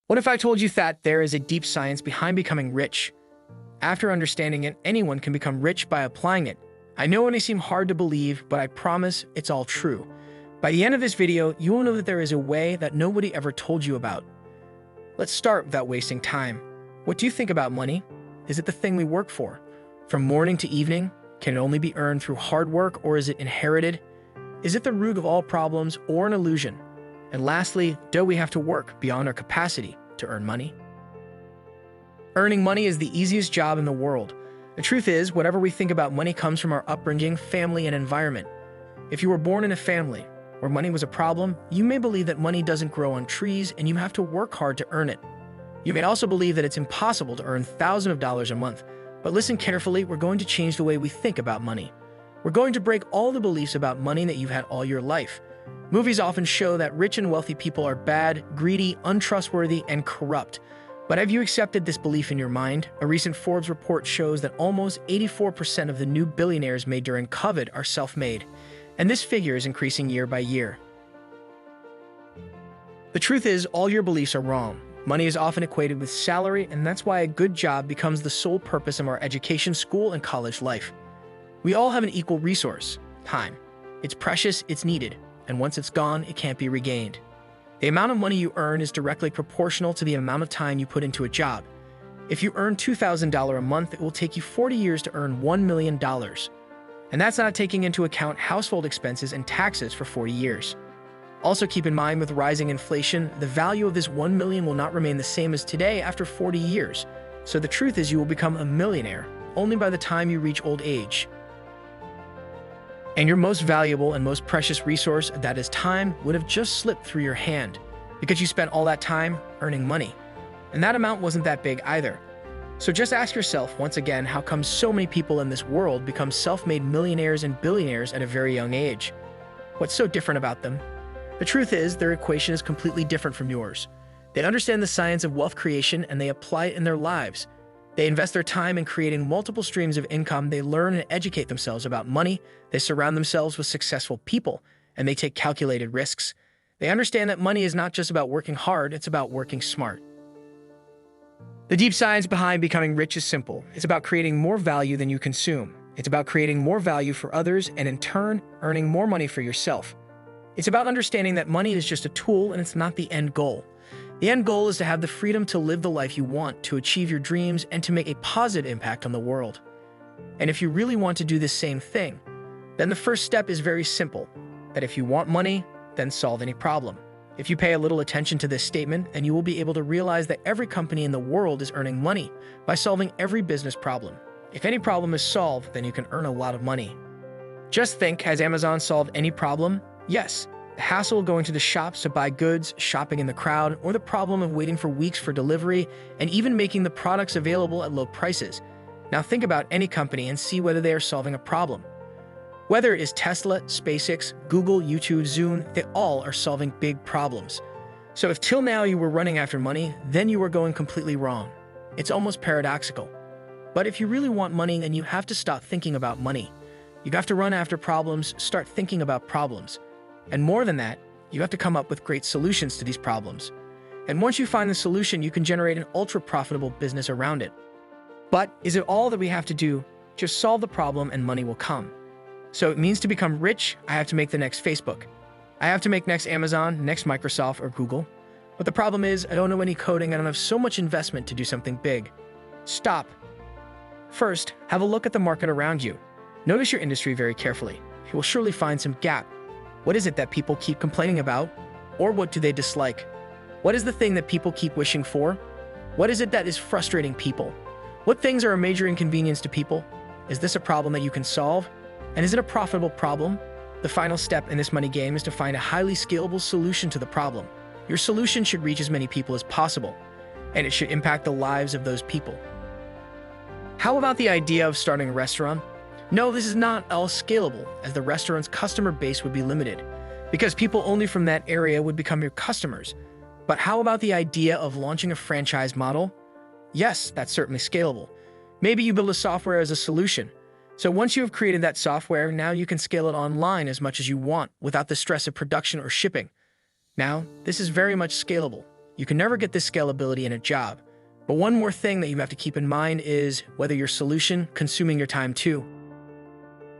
What if I told you that there is a deep science behind becoming rich? After understanding it, anyone can become rich by applying it. I know it may seem hard to believe, but I promise it's all true. By the end of this video, you will know that there is a way that nobody ever told you about. Let's start without wasting time. What do you think about money? Is it the thing we work for? From morning to evening? Can it only be earned through hard work, or is it inherited? Is it the root of all problems or an illusion? And lastly, do we have to work beyond our capacity to earn money? Earning money is the easiest job in the world. The truth is, whatever we think about money comes from our upbringing, family, and environment. If you were born in a family where money was a problem, you may believe that money doesn't grow on trees and you have to work hard to earn it. You may also believe that it's impossible to earn thousands of dollars a month. But listen carefully, we're going to change the way we think about money. We're going to break all the beliefs about money that you've had all your life. Movies often show that rich and wealthy people are bad, greedy, untrustworthy, and corrupt. But have you accepted this belief in your mind? A recent Forbes report shows that almost 84% of the new billionaires made during COVID are self-made, and this figure is increasing year by year. The truth is, all your beliefs are wrong. Money is often equated with salary, and that's why a good job becomes the sole purpose of our education, school, and college life. We all have an equal resource: time. It's precious, it's needed, and once it's gone, it can't be regained. The amount of money you earn is directly proportional to the amount of time you put into a job. If you earn $2,000 a month, it will take you 40 years to earn $1 million. And that's not taking into account household expenses and taxes for 40 years. Also keep in mind, with rising inflation, the value of this $1 million will not remain the same as today after 40 years. So the truth is, you will become a millionaire only by the time you reach old age. And your most valuable and most precious resource, that is time, would have just slipped through your hand because you spent all that time earning money. And that amount wasn't that big either. So just ask yourself once again, how come so many people in this world become self-made millionaires and billionaires at a very young age? What's so different about them? The truth is, their equation is completely different from yours. They understand the science of wealth creation and they apply it in their lives. They invest their time in creating multiple streams of income. They learn and educate themselves about money. They surround themselves with successful people, and they take calculated risks. They understand that money is not just about working hard, it's about working smart. The deep science behind becoming rich is simple. It's about creating more value than you consume. It's about creating more value for others and, in turn, earning more money for yourself. It's about understanding that money is just a tool and it's not the end goal. The end goal is to have the freedom to live the life you want, to achieve your dreams, and to make a positive impact on the world. And if you really want to do the same thing, then the first step is very simple, that if you want money, then solve any problem. If you pay a little attention to this statement, then you will be able to realize that every company in the world is earning money by solving every business problem. If any problem is solved, then you can earn a lot of money. Just think, has Amazon solved any problem? Yes. The hassle of going to the shops to buy goods, shopping in the crowd, or the problem of waiting for weeks for delivery, and even making the products available at low prices. Now think about any company and see whether they are solving a problem. Whether it is Tesla, SpaceX, Google, YouTube, Zoom, they all are solving big problems. So if till now you were running after money, then you were going completely wrong. It's almost paradoxical. But if you really want money, then you have to stop thinking about money. You have to run after problems, start thinking about problems. And more than that, you have to come up with great solutions to these problems. And once you find the solution, you can generate an ultra-profitable business around it. But is it all that we have to do? Just solve the problem and money will come. So it means to become rich, I have to make the next Facebook. I have to make next Amazon, next Microsoft, or Google. But the problem is, I don't know any coding, I don't have so much investment to do something big. Stop. First, have a look at the market around you. Notice your industry very carefully. You will surely find some gap. What is it that people keep complaining about? Or what do they dislike? What is the thing that people keep wishing for? What is it that is frustrating people? What things are a major inconvenience to people? Is this a problem that you can solve? And is it a profitable problem? The final step in this money game is to find a highly scalable solution to the problem. Your solution should reach as many people as possible, and it should impact the lives of those people. How about the idea of starting a restaurant? No, this is not all scalable, as the restaurant's customer base would be limited, because people only from that area would become your customers. But how about the idea of launching a franchise model? Yes, that's certainly scalable. Maybe you build a software as a solution. So once you have created that software, now you can scale it online as much as you want without the stress of production or shipping. Now, this is very much scalable. you can never get this scalability in a job. But one more thing that you have to keep in mind is whether your solution consuming your time too.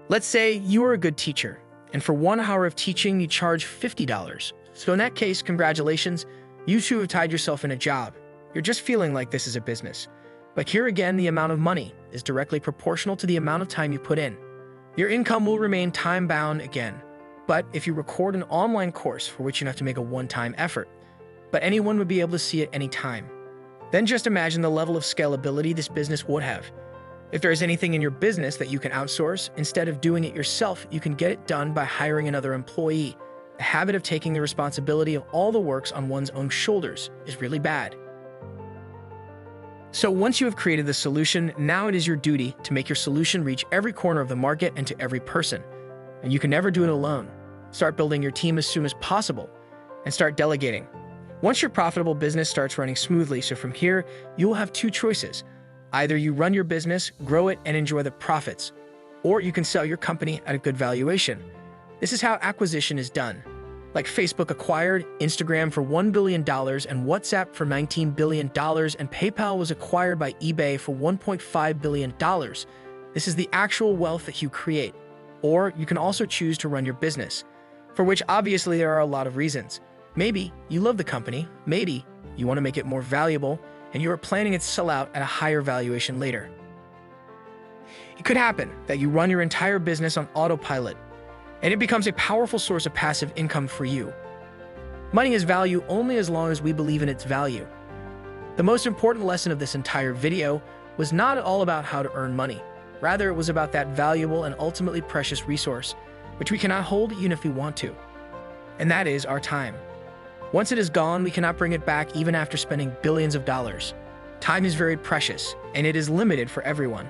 Let's say you are a good teacher, and for 1 hour of teaching, you charge $50. So in that case, congratulations, you too have tied yourself in a job. You're just feeling like this is a business. But here again, the amount of money is directly proportional to the amount of time you put in. Your income will remain time-bound again. But if you record an online course for which you have to make a one-time effort, but anyone would be able to see it anytime, then just imagine the level of scalability this business would have. If there is anything in your business that you can outsource, instead of doing it yourself, you can get it done by hiring another employee. The habit of taking the responsibility of all the works on one's own shoulders is really bad. So once you have created the solution, now it is your duty to make your solution reach every corner of the market and to every person. And you can never do it alone. Start building your team as soon as possible and start delegating. Once your profitable business starts running smoothly, so from here, you will have 2 choices. Either you run your business, grow it, and enjoy the profits, or you can sell your company at a good valuation. This is how acquisition is done. Like Facebook acquired Instagram for $1 billion and WhatsApp for $19 billion, and PayPal was acquired by eBay for $1.5 billion. This is the actual wealth that you create. Or you can also choose to run your business, for which obviously there are a lot of reasons. Maybe you love the company, maybe you want to make it more valuable, and you are planning to sell out at a higher valuation later. It could happen that you run your entire business on autopilot, and it becomes a powerful source of passive income for you. Money has value only as long as we believe in its value. The most important lesson of this entire video was not at all about how to earn money. Rather, it was about that valuable and ultimately precious resource, which we cannot hold even if we want to. And that is our time. Once it is gone, we cannot bring it back even after spending billions of dollars. Time is very precious, and it is limited for everyone.